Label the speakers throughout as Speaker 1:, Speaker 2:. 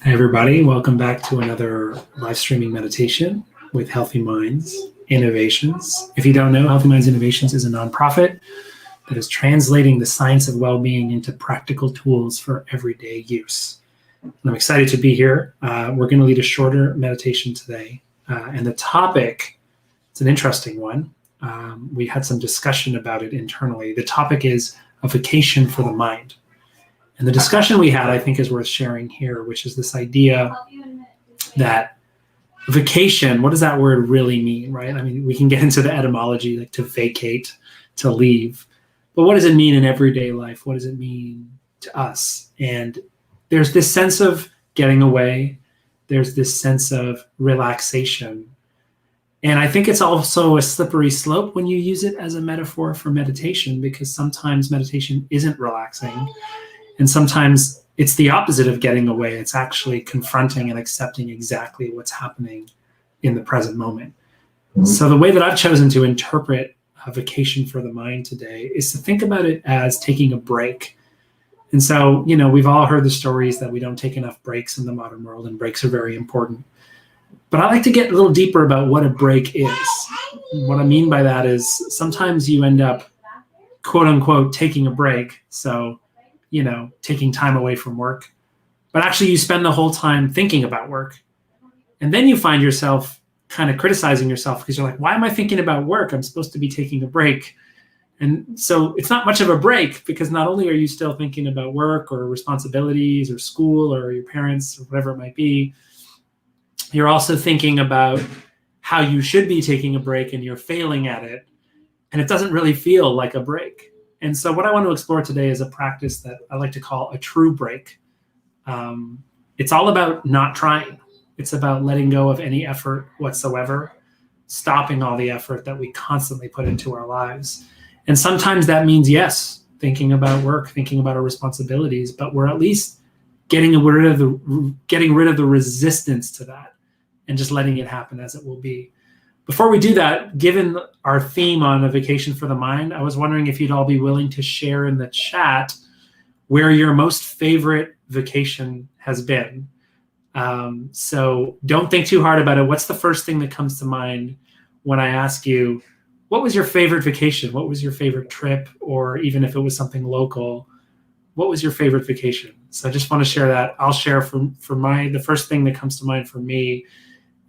Speaker 1: Hi, everybody. Welcome back to another live streaming meditation with Healthy Minds Innovations. If you don't know, Healthy Minds Innovations is a nonprofit that is translating the science of well-being into practical tools for everyday use. And I'm excited to be here. We're going to lead a shorter meditation today. And the topic, it's an interesting one. We had some discussion about it internally. The topic is a vacation for the mind. And the discussion we had, I think, is worth sharing here, which is this idea that vacation, what does that word really mean, right? I mean, we can get into the etymology, like to vacate, to leave. But what does it mean in everyday life? What does it mean to us? And there's this sense of getting away. There's this sense of relaxation. And I think it's also a slippery slope when you use it as a metaphor for meditation, because sometimes meditation isn't relaxing. And sometimes it's the opposite of getting away. It's actually confronting and accepting exactly what's happening in the present moment. So the way that I've chosen to interpret a vacation for the mind today is to think about it as taking a break. And so, we've all heard the stories that we don't take enough breaks in the modern world, and breaks are very important. But I like to get a little deeper about what a break is. What I mean by that is sometimes you end up, quote unquote, taking a break. So taking time away from work, but actually you spend the whole time thinking about work. And then you find yourself kind of criticizing yourself because you're like, why am I thinking about work? I'm supposed to be taking a break. And so it's not much of a break, because not only are you still thinking about work or responsibilities or school or your parents or whatever it might be, you're also thinking about how you should be taking a break and you're failing at it. And it doesn't really feel like a break. And so what I want to explore today is a practice that I like to call a true break. It's all about not trying. It's about letting go of any effort whatsoever, stopping all the effort that we constantly put into our lives. And sometimes that means, yes, thinking about work, thinking about our responsibilities, but we're at least getting rid of the resistance to that and just letting it happen as it will be. Before we do that, given our theme on a vacation for the mind, I was wondering if you'd all be willing to share in the chat where your most favorite vacation has been. So don't think too hard about it. What's the first thing that comes to mind when I ask you, what was your favorite vacation? What was your favorite trip? Or even if it was something local, what was your favorite vacation? So I just want to share that. I'll share the first thing that comes to mind for me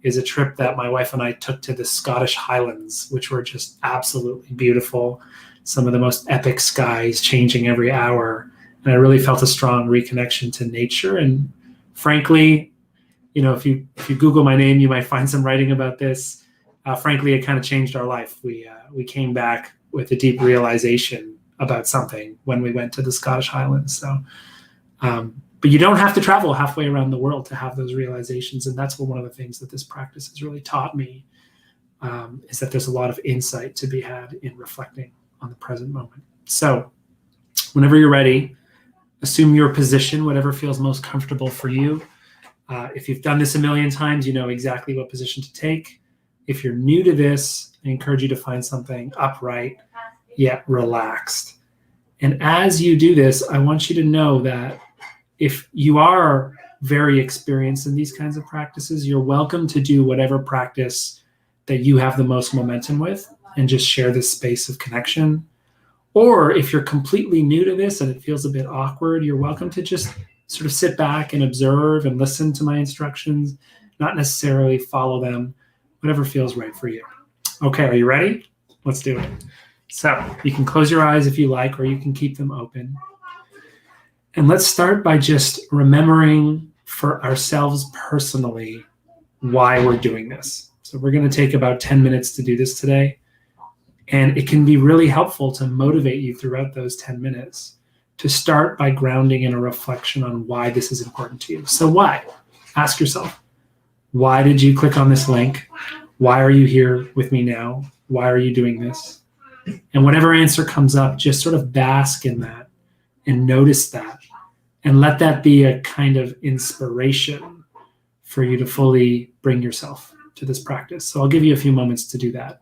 Speaker 1: is a trip that my wife and I took to the Scottish Highlands, which were just absolutely beautiful. Some of the most epic skies changing every hour. And I really felt a strong reconnection to nature. And frankly, if you Google my name, you might find some writing about this. Frankly, it kind of changed our life. We came back with a deep realization about something when we went to the Scottish Highlands. So, but you don't have to travel halfway around the world to have those realizations. And that's one of the things that this practice has really taught me, is that there's a lot of insight to be had in reflecting on the present moment. So whenever you're ready, assume your position, whatever feels most comfortable for you. If you've done this a million times, you know exactly what position to take. If you're new to this, I encourage you to find something upright, yet relaxed. And as you do this, I want you to know that if you are very experienced in these kinds of practices, you're welcome to do whatever practice that you have the most momentum with and just share this space of connection. Or if you're completely new to this and it feels a bit awkward, you're welcome to just sort of sit back and observe and listen to my instructions, not necessarily follow them, whatever feels right for you. Okay, are you ready? Let's do it. So you can close your eyes if you like, or you can keep them open. And let's start by just remembering for ourselves personally why we're doing this. So we're going to take about 10 minutes to do this today. And it can be really helpful to motivate you throughout those 10 minutes to start by grounding in a reflection on why this is important to you. So why? Ask yourself, why did you click on this link? Why are you here with me now? Why are you doing this? And whatever answer comes up, just sort of bask in that and notice that. And let that be a kind of inspiration for you to fully bring yourself to this practice. So I'll give you a few moments to do that.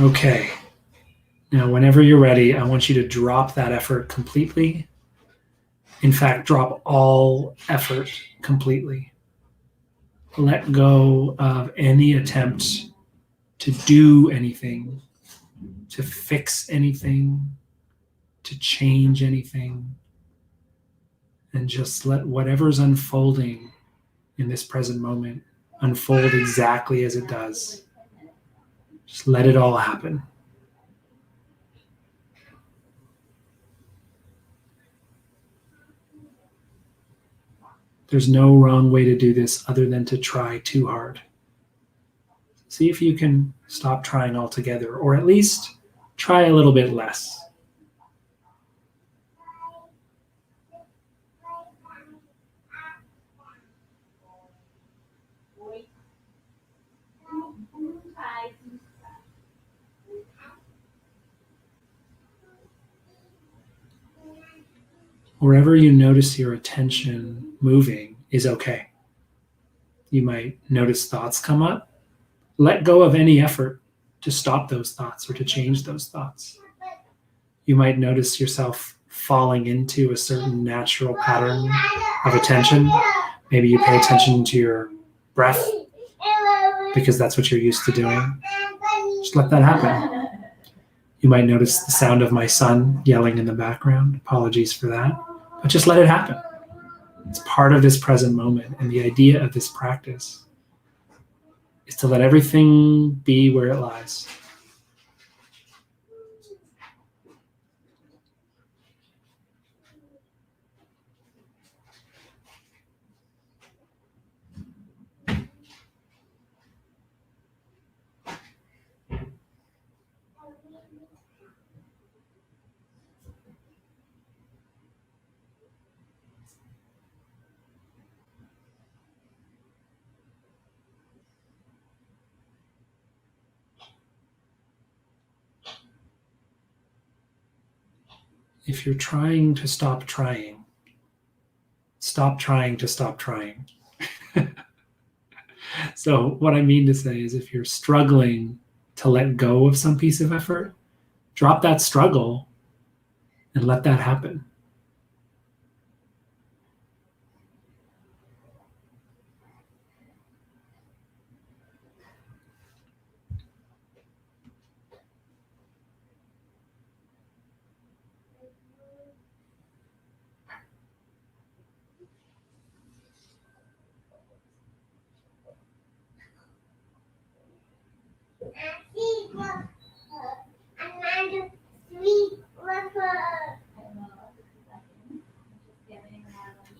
Speaker 1: Okay. Now, whenever you're ready, I want you to drop that effort completely. In fact, drop all effort completely. Let go of any attempt to do anything, to fix anything, to change anything, and just let whatever's unfolding in this present moment unfold exactly as it does. Just let it all happen. There's no wrong way to do this other than to try too hard. See if you can stop trying altogether, or at least try a little bit less. Wherever you notice your attention moving is okay. You might notice thoughts come up. Let go of any effort to stop those thoughts or to change those thoughts. You might notice yourself falling into a certain natural pattern of attention. Maybe you pay attention to your breath because that's what you're used to doing. Just let that happen. You might notice the sound of my son yelling in the background. Apologies for that. But just let it happen. It's part of this present moment. And the idea of this practice is to let everything be where it lies. If you're trying to stop trying, stop trying to stop trying. So what I mean to say is if you're struggling to let go of some piece of effort, drop that struggle and let that happen.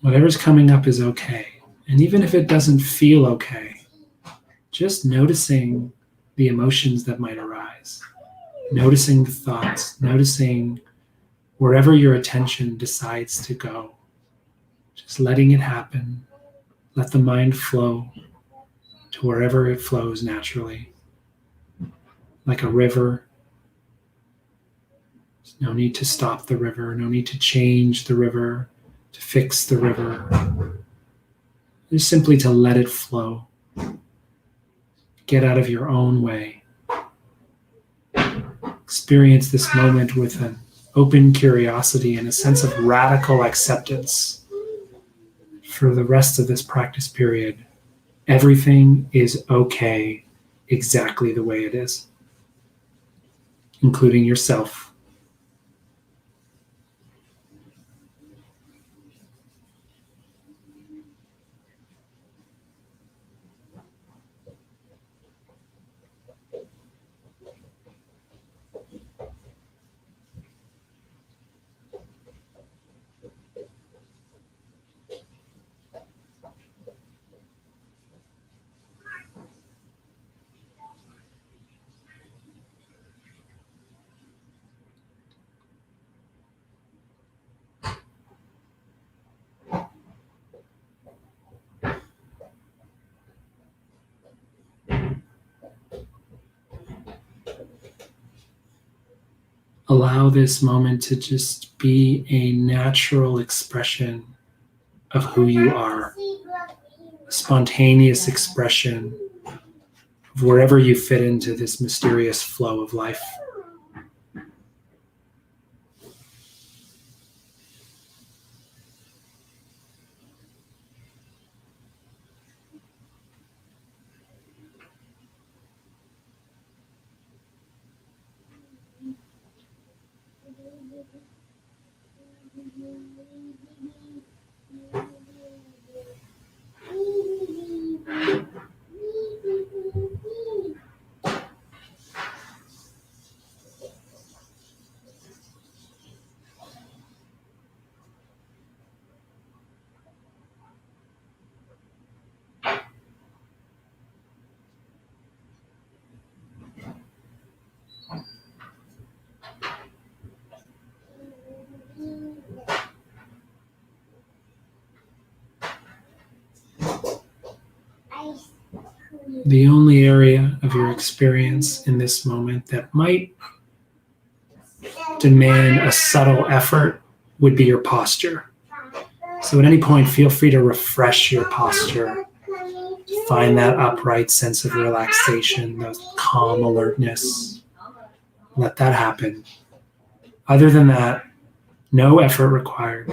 Speaker 1: Whatever's coming up is okay. And even if it doesn't feel okay, just noticing the emotions that might arise, noticing the thoughts, noticing wherever your attention decides to go, just letting it happen. Let the mind flow to wherever it flows naturally, like a river. There's no need to stop the river, no need to change the river, to fix the river. Just simply to let it flow. Get out of your own way. Experience this moment with an open curiosity and a sense of radical acceptance. For the rest of this practice period, everything is okay exactly the way it is, including yourself. Allow this moment to just be a natural expression of who you are, a spontaneous expression of of wherever you fit into this mysterious flow of life. The only area of your experience in this moment that might demand a subtle effort would be your posture. So at any point, feel free to refresh your posture. Find that upright sense of relaxation, that calm alertness. Let that happen. Other than that, no effort required.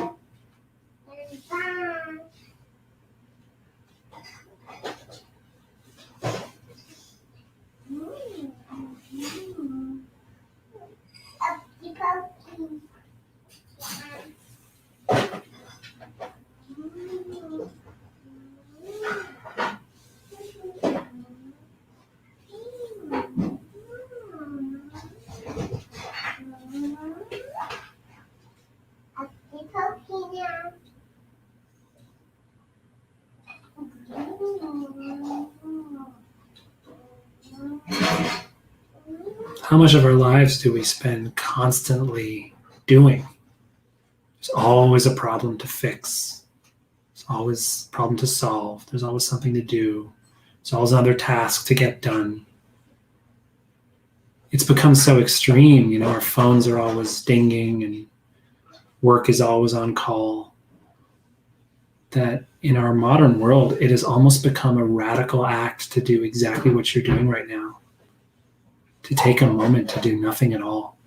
Speaker 1: How much of our lives do we spend constantly doing? There's always a problem to fix. There's always a problem to solve. There's always something to do. There's always another task to get done. It's become so extreme. Our phones are always dinging and work is always on call, that in our modern world, it has almost become a radical act to do exactly what you're doing right now. To take a moment to do nothing at all.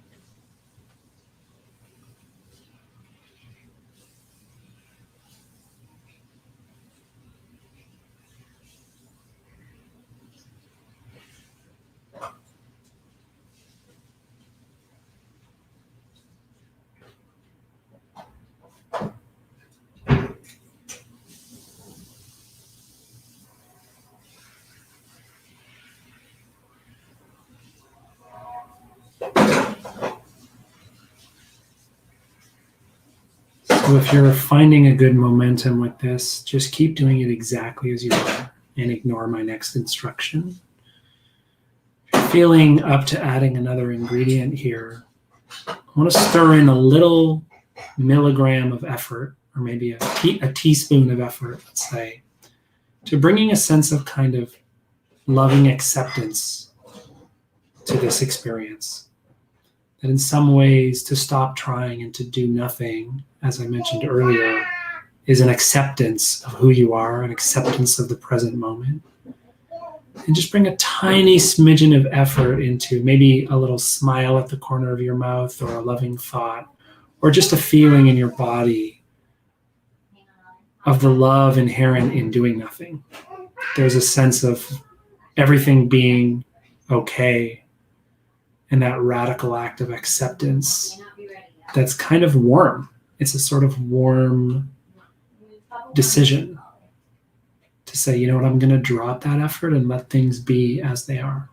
Speaker 1: So if you're finding a good momentum with this, just keep doing it exactly as you are and ignore my next instruction. If you're feeling up to adding another ingredient here, I want to stir in a little milligram of effort, or maybe a teaspoon of effort, let's say, to bringing a sense of kind of loving acceptance to this experience. That in some ways, to stop trying and to do nothing, as I mentioned earlier, is an acceptance of who you are, an acceptance of the present moment. And just bring a tiny smidgen of effort into maybe a little smile at the corner of your mouth, or a loving thought, or just a feeling in your body of the love inherent in doing nothing. There's a sense of everything being okay, and that radical act of acceptance that's kind of warm. It's a sort of warm decision to say, you know what, I'm going to drop that effort and let things be as they are.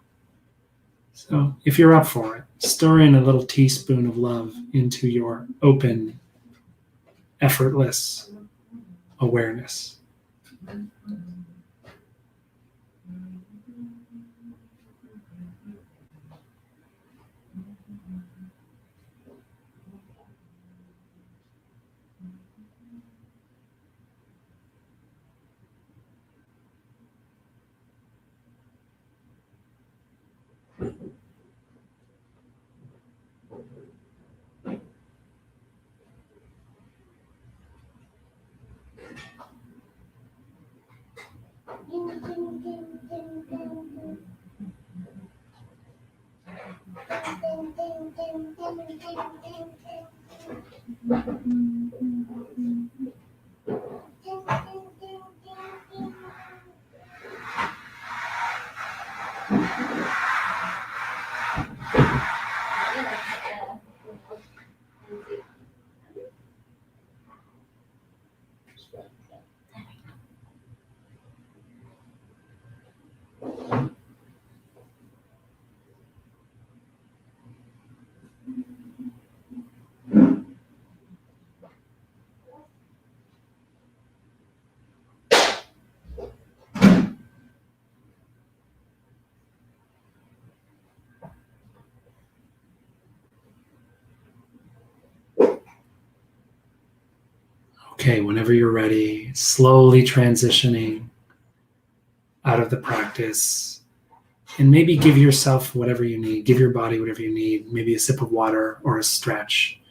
Speaker 1: So if you're up for it, stir in a little teaspoon of love into your open, effortless awareness. Okay, whenever you're ready, slowly transitioning out of the practice, and maybe give yourself whatever you need, give your body whatever you need, maybe a sip of water or a stretch.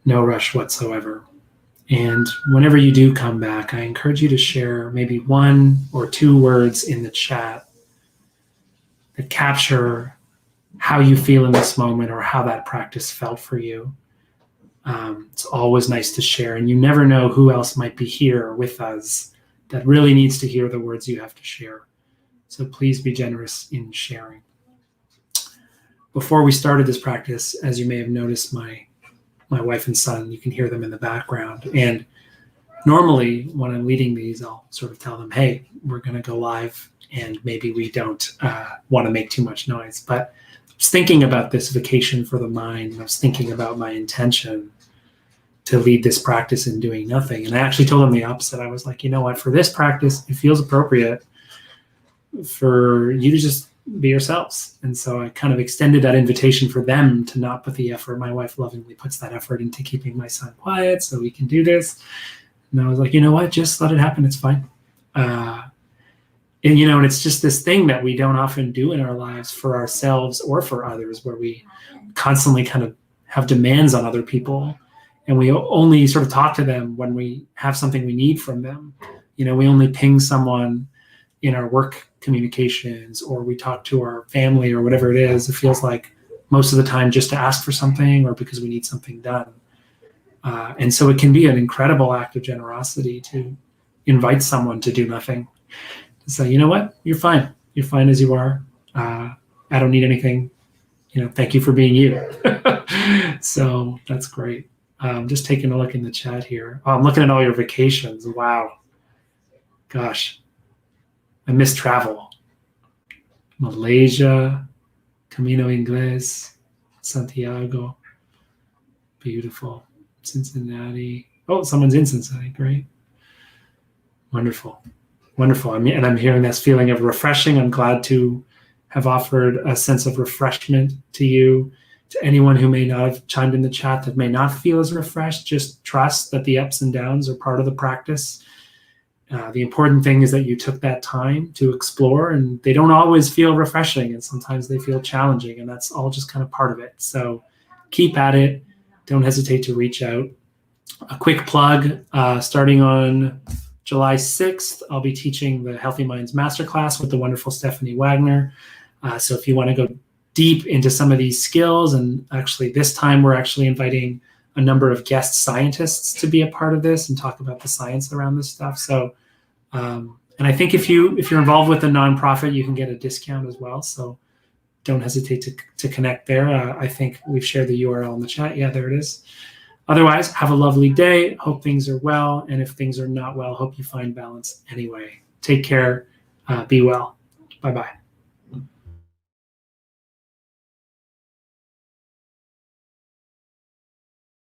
Speaker 1: No rush whatsoever. And whenever you do come back, I encourage you to share maybe 1 or 2 words in the chat that capture how you feel in this moment or how that practice felt for you. It's always nice to share, and you never know who else might be here with us that really needs to hear the words you have to share. So please be generous in sharing. Before we started this practice, as you may have noticed, my wife and son, you can hear them in the background. And normally when I'm leading these, I'll sort of tell them, hey, we're going to go live, and maybe we don't want to make too much noise. But I was thinking about this vacation for the mind, and I was thinking about my intention to lead this practice in doing nothing. And I actually told them the opposite. I was like, you know what, for this practice, it feels appropriate for you to just be yourselves. And so I kind of extended that invitation for them to not put the effort. My wife lovingly puts that effort into keeping my son quiet so we can do this. And I was like, you know what, just let it happen. It's fine. And it's just this thing that we don't often do in our lives for ourselves or for others, where we constantly kind of have demands on other people. And we only sort of talk to them when we have something we need from them. We only ping someone in our work communications, or we talk to our family or whatever it is. It feels like most of the time just to ask for something or because we need something done. And so it can be an incredible act of generosity to invite someone to do nothing. To say, you know what, you're fine. You're fine as you are. I don't need anything. Thank you for being you. So that's great. Just taking a look in the chat here. Oh, I'm looking at all your vacations. Wow. Gosh, I miss travel. Malaysia, Camino Inglés, Santiago. Beautiful. Cincinnati. Oh, someone's in Cincinnati. Great. Wonderful. Wonderful. I'm hearing this feeling of refreshing. I'm glad to have offered a sense of refreshment to you. To anyone who may not have chimed in the chat that may not feel as refreshed, just trust that the ups and downs are part of the practice. The important thing is that you took that time to explore, and they don't always feel refreshing, and sometimes they feel challenging, and that's all just kind of part of it. So keep at it. Don't hesitate to reach out. A quick plug, starting on July 6th, I'll be teaching the Healthy Minds Masterclass with the wonderful Stephanie Wagner. So if you want to go deep into some of these skills, and actually this time we're actually inviting a number of guest scientists to be a part of this and talk about the science around this stuff. So, and I think if you're involved with a nonprofit, you can get a discount as well. So don't hesitate to connect there. I think we've shared the URL in the chat. Yeah, there it is. Otherwise, have a lovely day. Hope things are well. And if things are not well, hope you find balance anyway. Take care. Be well. Bye-bye.